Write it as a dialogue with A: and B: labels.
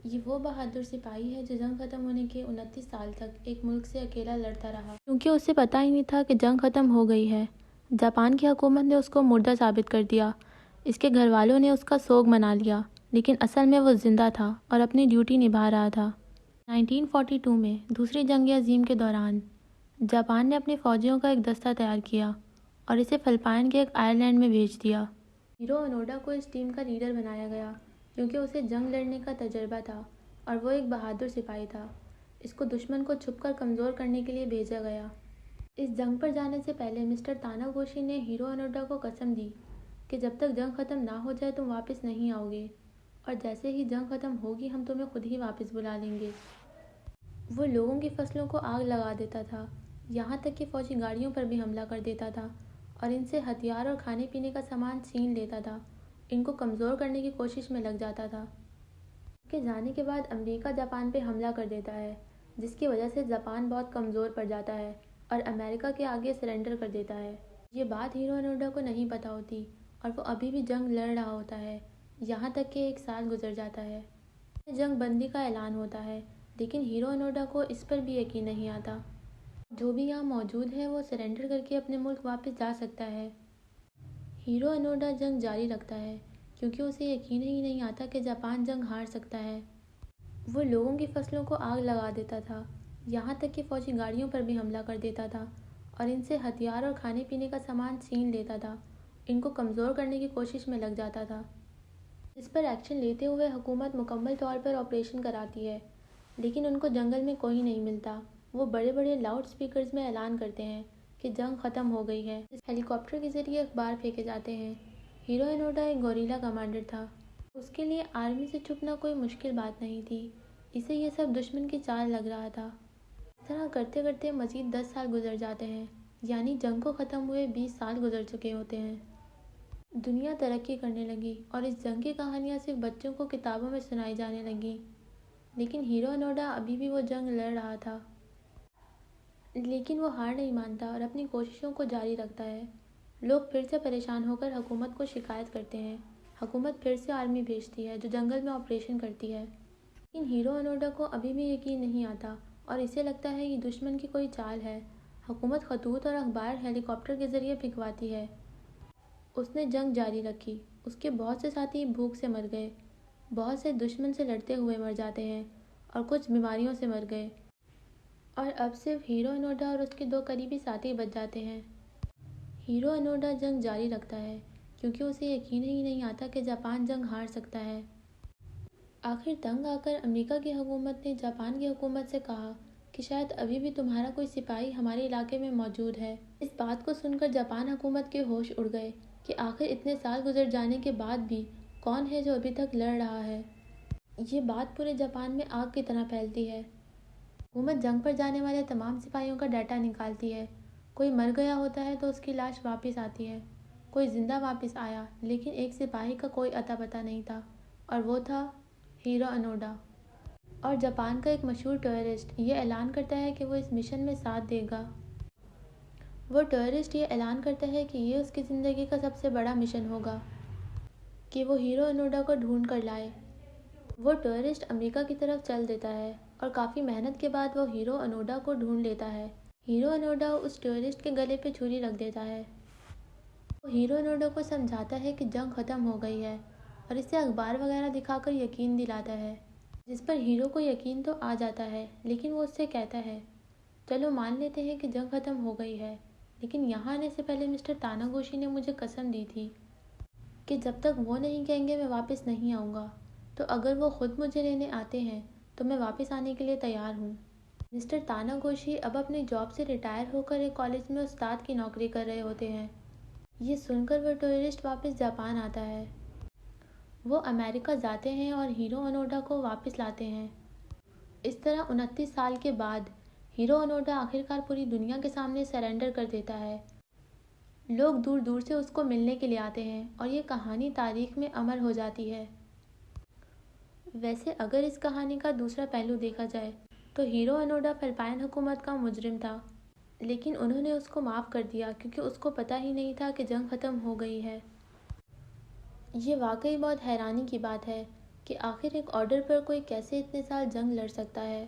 A: یہ وہ بہادر سپاہی ہے جو جنگ ختم ہونے کے 29 سال تک ایک ملک سے اکیلا لڑتا رہا، کیونکہ اسے پتہ ہی نہیں تھا کہ جنگ ختم ہو گئی ہے۔ جاپان کی حکومت نے اس کو مردہ ثابت کر دیا، اس کے گھر والوں نے اس کا سوگ منا لیا، لیکن اصل میں وہ زندہ تھا اور اپنی ڈیوٹی نبھا رہا تھا۔ 1942 میں دوسری جنگ عظیم کے دوران جاپان نے اپنی فوجیوں کا ایک دستہ تیار کیا اور اسے فلپائن کے ایک آئر لینڈ میں بھیج دیا۔ ہیرو اونوڈا کو اس ٹیم کا لیڈر بنایا گیا کیونکہ اسے جنگ لڑنے کا تجربہ تھا اور وہ ایک بہادر سپاہی تھا۔ اس کو دشمن کو چھپ کر کمزور کرنے کے لیے بھیجا گیا۔ اس جنگ پر جانے سے پہلے مسٹر تاناگوشی نے ہیرو اونوڈا کو قسم دی کہ جب تک جنگ ختم نہ ہو جائے تم واپس نہیں آؤ گے، اور جیسے ہی جنگ ختم ہوگی ہم تمہیں خود ہی واپس بلا لیں گے۔ وہ لوگوں کی فصلوں کو آگ لگا دیتا تھا، یہاں تک کہ فوجی گاڑیوں پر بھی حملہ کر دیتا تھا اور ان سے ہتھیار اور کھانے پینے کا سامان چھین لیتا تھا، ان کو کمزور کرنے کی کوشش میں لگ جاتا تھا۔ اس کے جانے کے بعد امریکہ جاپان پہ حملہ کر دیتا ہے، جس کی وجہ سے جاپان بہت کمزور پڑ جاتا ہے اور امریکہ کے آگے سرنڈر کر دیتا ہے۔ یہ بات ہیرو اونوڈا کو نہیں پتہ ہوتی اور وہ ابھی بھی جنگ لڑ رہا ہوتا ہے، یہاں تک کہ 1 سال گزر جاتا ہے۔ جنگ بندی کا اعلان ہوتا ہے، لیکن ہیرو اونوڈا کو اس پر بھی یقین نہیں آتا۔ جو بھی یہاں موجود ہے وہ سرنڈر کر کے اپنے ملک واپس جا سکتا ہے۔ ہیرو اونوڈا جنگ جاری رکھتا ہے کیونکہ اسے یقین ہی نہیں آتا کہ جاپان جنگ ہار سکتا ہے۔ وہ لوگوں کی فصلوں کو آگ لگا دیتا تھا، یہاں تک کہ فوجی گاڑیوں پر بھی حملہ کر دیتا تھا اور ان سے ہتھیار اور کھانے پینے کا سامان چھین لیتا تھا، ان کو کمزور کرنے کی کوشش میں لگ جاتا تھا۔ اس پر ایکشن لیتے ہوئے حکومت مکمل طور پر آپریشن کراتی ہے، لیکن ان کو جنگل میں کوئی نہیں ملتا۔ وہ بڑے بڑے لاؤڈ سپیکرز میں اعلان کرتے ہیں کہ جنگ ختم ہو گئی ہے۔ ہیلی کاپٹر کے ذریعے اخبار پھینکے جاتے ہیں۔ ہیرو اونوڈا ایک گوریلا کمانڈر تھا، اس کے لیے آرمی سے چھپنا کوئی مشکل بات نہیں تھی، اسے یہ سب دشمن کی چال لگ رہا تھا۔ اس طرح کرتے کرتے مزید 10 سال گزر جاتے ہیں، یعنی جنگ کو ختم ہوئے 20 سال گزر چکے ہوتے ہیں۔ دنیا ترقی کرنے لگی اور اس جنگ کی کہانیاں صرف بچوں کو کتابوں میں سنائی جانے لگیں، لیکن ہیرو اونوڈا ابھی بھی وہ جنگ لڑ رہا تھا۔ لیکن وہ ہار نہیں مانتا اور اپنی کوششوں کو جاری رکھتا ہے۔ لوگ پھر سے پریشان ہو کر حکومت کو شکایت کرتے ہیں۔ حکومت پھر سے آرمی بھیجتی ہے جو جنگل میں آپریشن کرتی ہے، لیکن ہیرو اونوڈا کو ابھی بھی یقین نہیں آتا اور اسے لگتا ہے یہ دشمن کی کوئی چال ہے۔ حکومت خطوط اور اخبار ہیلی کاپٹر کے ذریعے بھجواتی ہے۔ اس نے جنگ جاری رکھی، اس کے بہت سے ساتھی بھوک سے مر گئے، بہت سے دشمن سے لڑتے ہوئے مر جاتے ہیں اور کچھ بیماریوں سے مر گئے، اور اب صرف ہیرو اونوڈا اور اس کے 2 قریبی ساتھی بچ جاتے ہیں۔ ہیرو اونوڈا جنگ جاری رکھتا ہے کیونکہ اسے یقین ہی نہیں آتا کہ جاپان جنگ ہار سکتا ہے۔ آخر تنگ آ کر امریکہ کی حکومت نے جاپان کی حکومت سے کہا کہ شاید ابھی بھی تمہارا کوئی سپاہی ہمارے علاقے میں موجود ہے۔ اس بات کو سن کر جاپان حکومت کے ہوش اڑ گئے کہ آخر اتنے سال گزر جانے کے بعد بھی کون ہے جو ابھی تک لڑ رہا ہے۔ یہ بات پورے جاپان میں آگ کی طرح پھیلتی ہے۔ حکومت جنگ پر جانے والے تمام سپاہیوں کا ڈیٹا نکالتی ہے۔ کوئی مر گیا ہوتا ہے تو اس کی لاش واپس آتی ہے، کوئی زندہ واپس آیا، لیکن ایک سپاہی کا کوئی اتا پتہ نہیں تھا، اور وہ تھا ہیرو اونوڈا۔ اور جاپان کا ایک مشہور ٹورسٹ یہ اعلان کرتا ہے کہ وہ اس مشن میں ساتھ دے گا۔ وہ ٹورسٹ یہ اعلان کرتا ہے کہ یہ اس کی زندگی کا سب سے بڑا مشن ہوگا کہ وہ ہیرو اونوڈا کو ڈھونڈ کر لائے۔ وہ ٹورسٹ امریکہ کی طرف چل دیتا ہے اور کافی محنت کے بعد وہ ہیرو اونوڈا کو ڈھونڈ لیتا ہے۔ ہیرو اونوڈا اس ٹورسٹ کے گلے پہ چھری رکھ دیتا ہے۔ وہ ہیرو اونوڈا کو سمجھاتا ہے کہ جنگ ختم ہو گئی ہے اور اسے اخبار وغیرہ دکھا کر یقین دلاتا ہے، جس پر ہیرو کو یقین تو آ جاتا ہے، لیکن وہ اس سے کہتا ہے چلو مان لیتے ہیں کہ جنگ ختم ہو گئی ہے، لیکن یہاں آنے سے پہلے مسٹر تاناگوشی نے مجھے قسم دی تھی کہ جب تک وہ نہیں کہیں گے میں واپس نہیں آؤں گا، تو اگر وہ خود مجھے لینے آتے ہیں تو میں واپس آنے کے لیے تیار ہوں۔ مسٹر تاناگوشی اب اپنی جاب سے ریٹائر ہو کر ایک کالج میں استاد کی نوکری کر رہے ہوتے ہیں۔ یہ سن کر وہ ٹورسٹ واپس جاپان آتا ہے۔ وہ امریکہ جاتے ہیں اور ہیرو اونوڈا کو واپس لاتے ہیں۔ اس طرح 29 سال کے بعد ہیرو اونوڈا آخرکار پوری دنیا کے سامنے سرنڈر کر دیتا ہے۔ لوگ دور دور سے اس کو ملنے کے لیے آتے ہیں اور یہ کہانی تاریخ میں امر ہو جاتی ہے۔ ویسے اگر اس کہانی کا دوسرا پہلو دیکھا جائے تو ہیرو اونوڈا فلپائن حکومت کا مجرم تھا، لیکن انہوں نے اس کو معاف کر دیا کیونکہ اس کو پتہ ہی نہیں تھا کہ جنگ ختم ہو گئی ہے۔ یہ واقعی بہت حیرانی کی بات ہے۔ کہ آخر ایک آرڈر پر کوئی کیسے اتنے سال جنگ لڑ سکتا ہے۔